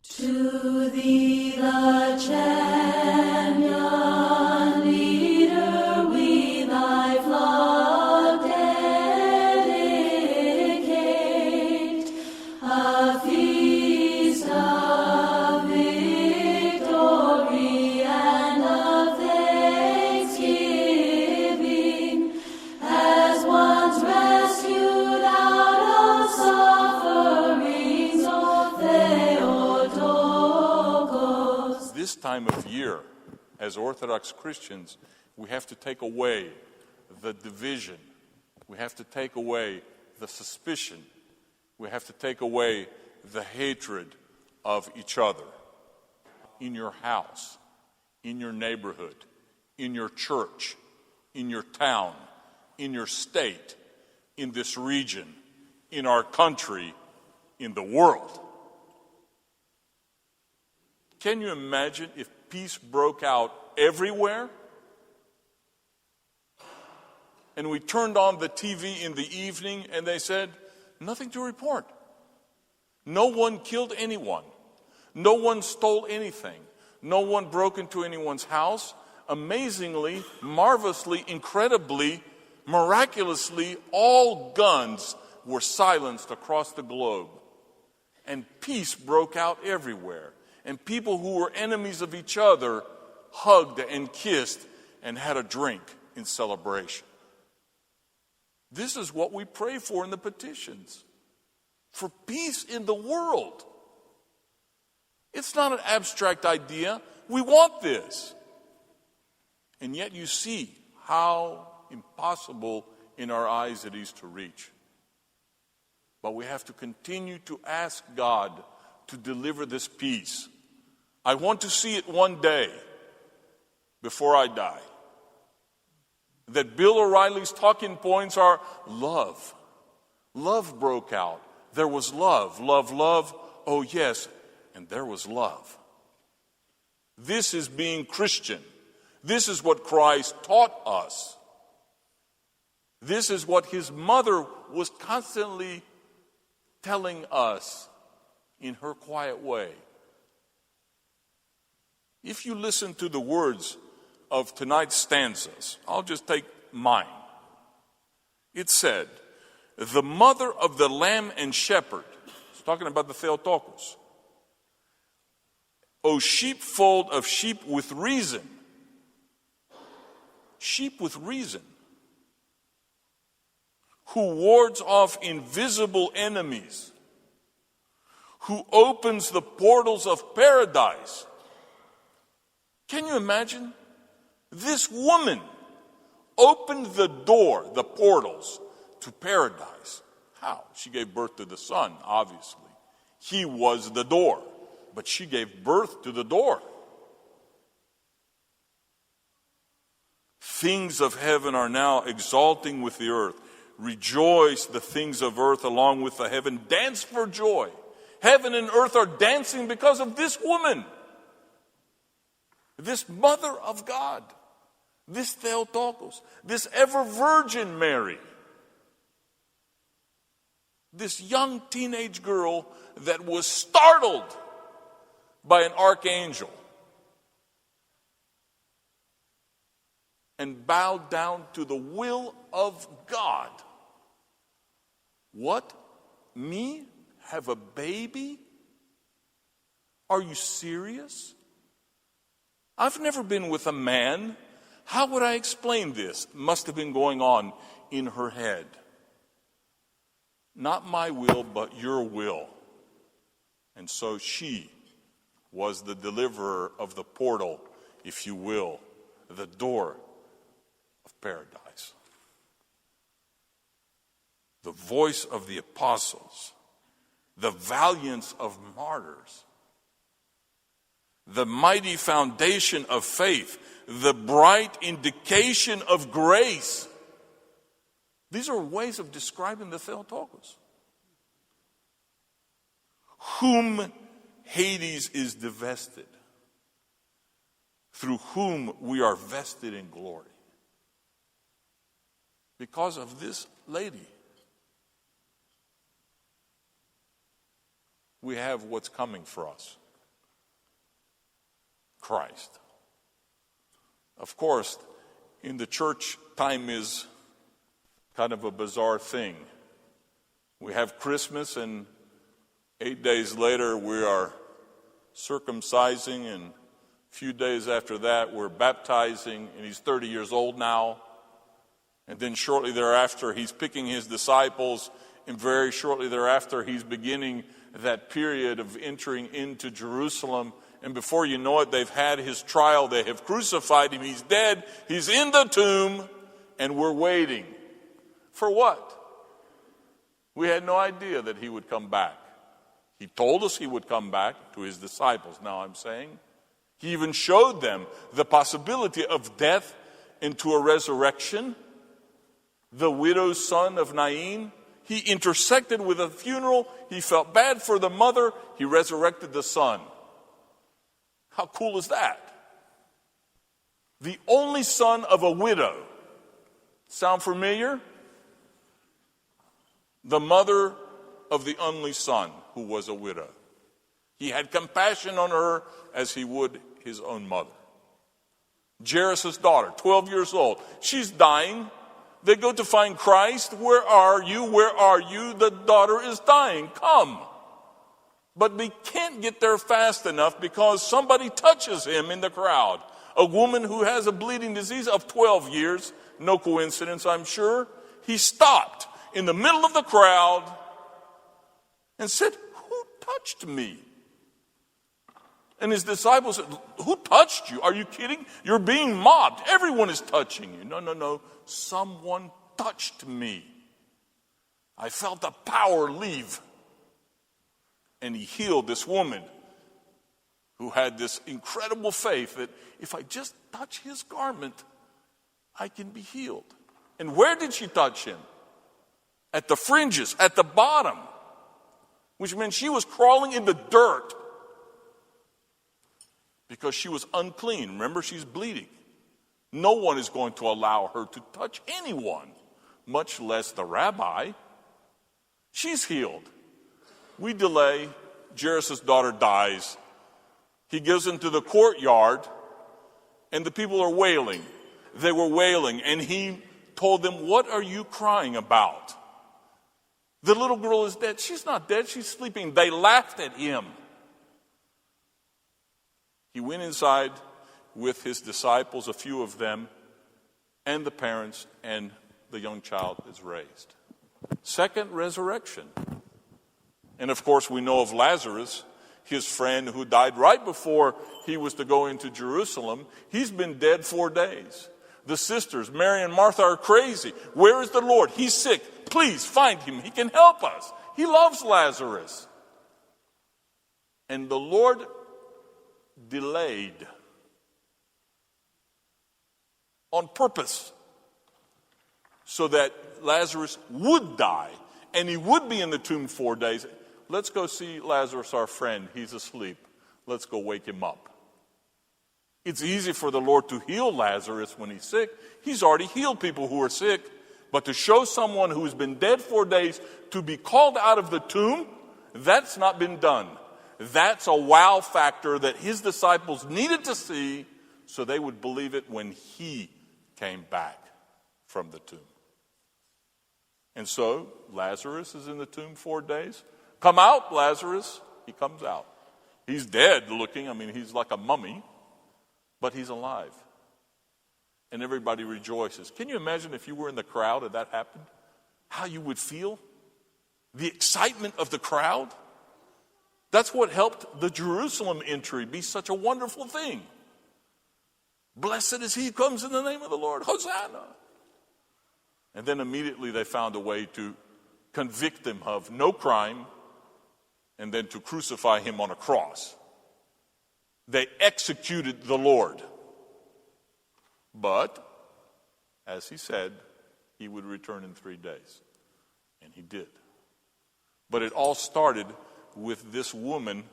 To thee, the champion leader, we thy flock dedicate, a feast of victory and of thanksgiving, as once rescued out of sufferings, O Theotokos. This time of year, as Orthodox Christians, we have to take away the division. We have to take away the suspicion. We have to take away the hatred of each other. In your house, in your neighborhood, in your church, in your town, in your state, in this region, in our country, in the world. Can you imagine if peace broke out everywhere? And we turned on the TV in the evening and they said, nothing to report. No one killed anyone. No one stole anything. No one broke into anyone's house. Amazingly, marvelously, incredibly, miraculously, all guns were silenced across the globe. And peace broke out everywhere. And people who were enemies of each other hugged and kissed and had a drink in celebration. This is what we pray for in the petitions. For peace in the world. It's not an abstract idea. We want this. And yet you see how impossible in our eyes it is to reach. But we have to continue to ask God to deliver this peace. I want to see it one day before I die. That Bill O'Reilly's talking points are love. Love broke out. There was love, love, love. Oh yes, and there was love. This is being Christian. This is what Christ taught us. This is what his mother was constantly telling us in her quiet way. If you listen to the words of tonight's stanzas, I'll just take mine. It said, the mother of the lamb and shepherd, it's talking about the Theotokos, O sheepfold of sheep with reason. Sheep with reason. Who wards off invisible enemies. Who opens the portals of paradise. Can you imagine? This woman opened the door, the portals to paradise. How? She gave birth to the Son, obviously. He was the door, but she gave birth to the door. Things of heaven are now exalting with the earth. Rejoice the things of earth along with the heaven. Dance for joy. Heaven and earth are dancing because of this woman. This mother of God. This Theotokos. This ever-virgin Mary. This young teenage girl that was startled by an archangel and bowed down to the will of God. What? Me? Have a baby? Are you serious? I've never been with a man. How would I explain this? Must have been going on in her head. Not my will, but your will. And so she was the deliverer of the portal, if you will, the door of paradise. The voice of the apostles, the valiance of martyrs, the mighty foundation of faith, the bright indication of grace. These are ways of describing the Theotokos. Whom Hades is divested, through whom we are vested in glory. Because of this lady, we have what's coming for us. Christ. Of course, in the church, time is kind of a bizarre thing. We have Christmas, and 8 days later we are circumcising, and a few days after that we're baptizing, and he's 30 years old now. And then shortly thereafter he's picking his disciples, and very shortly thereafter he's beginning that period of entering into Jerusalem. And before you know it, they've had his trial, they have crucified him, he's dead, he's in the tomb, and we're waiting. For what? We had no idea that he would come back. He told us he would come back to his disciples, now I'm saying. He even showed them the possibility of death into a resurrection. The widow's son of Nain, he intersected with a funeral. He felt bad for the mother. He resurrected the son. How cool is that? The only son of a widow. Sound familiar? The mother of the only son who was a widow. He had compassion on her as he would his own mother. Jairus' daughter, 12 years old. She's dying. They go to find Christ. Where are you? Where are you? The daughter is dying. Come. But we can't get there fast enough because somebody touches him in the crowd. A woman who has a bleeding disease of 12 years. No coincidence, I'm sure. He stopped in the middle of the crowd and said, "Who touched me?" And his disciples said, "Who touched you? Are you kidding? You're being mobbed. Everyone is touching you." No. Someone touched me. I felt the power leave. And he healed this woman who had this incredible faith that if I just touch his garment, I can be healed. And where did she touch him? At the fringes, at the bottom, which meant she was crawling in the dirt because she was unclean. Remember, she's bleeding. No one is going to allow her to touch anyone, much less the rabbi. She's healed. We delay. Jairus' daughter dies. He goes into the courtyard, and the people are wailing. They were wailing, and he told them, "What are you crying about? The little girl is dead." "She's not dead, she's sleeping." They laughed at him. He went inside with his disciples, a few of them, and the parents, and the young child is raised. Second resurrection. And of course we know of Lazarus, his friend who died right before he was to go into Jerusalem. He's been dead 4 days. The sisters, Mary and Martha, are crazy. "Where is the Lord? He's sick. Please find him. He can help us. He loves Lazarus." And the Lord delayed on purpose so that Lazarus would die and he would be in the tomb 4 days. "Let's go see Lazarus, our friend. He's asleep. Let's go wake him up." It's easy for the Lord to heal Lazarus when he's sick. He's already healed people who are sick. But to show someone who's been dead 4 days to be called out of the tomb, that's not been done. That's a wow factor that his disciples needed to see so they would believe it when he came back from the tomb. And so Lazarus is in the tomb 4 days. "Come out, Lazarus." He comes out. He's dead looking. He's like a mummy, but he's alive. And everybody rejoices. Can you imagine if you were in the crowd and that happened? How you would feel? The excitement of the crowd? That's what helped the Jerusalem entry be such a wonderful thing. "Blessed is he who comes in the name of the Lord. Hosanna." And then immediately they found a way to convict him of no crime and then to crucify him on a cross. They executed the Lord. But, as he said, he would return in 3 days. And he did. But it all started with this woman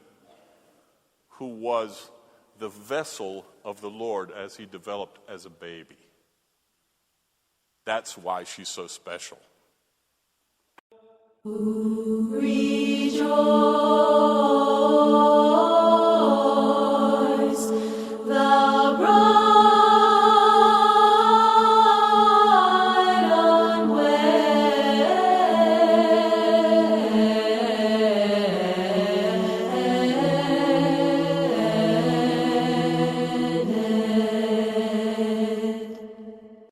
who was the vessel of the Lord as he developed as a baby. That's why she's so special. Rejoice.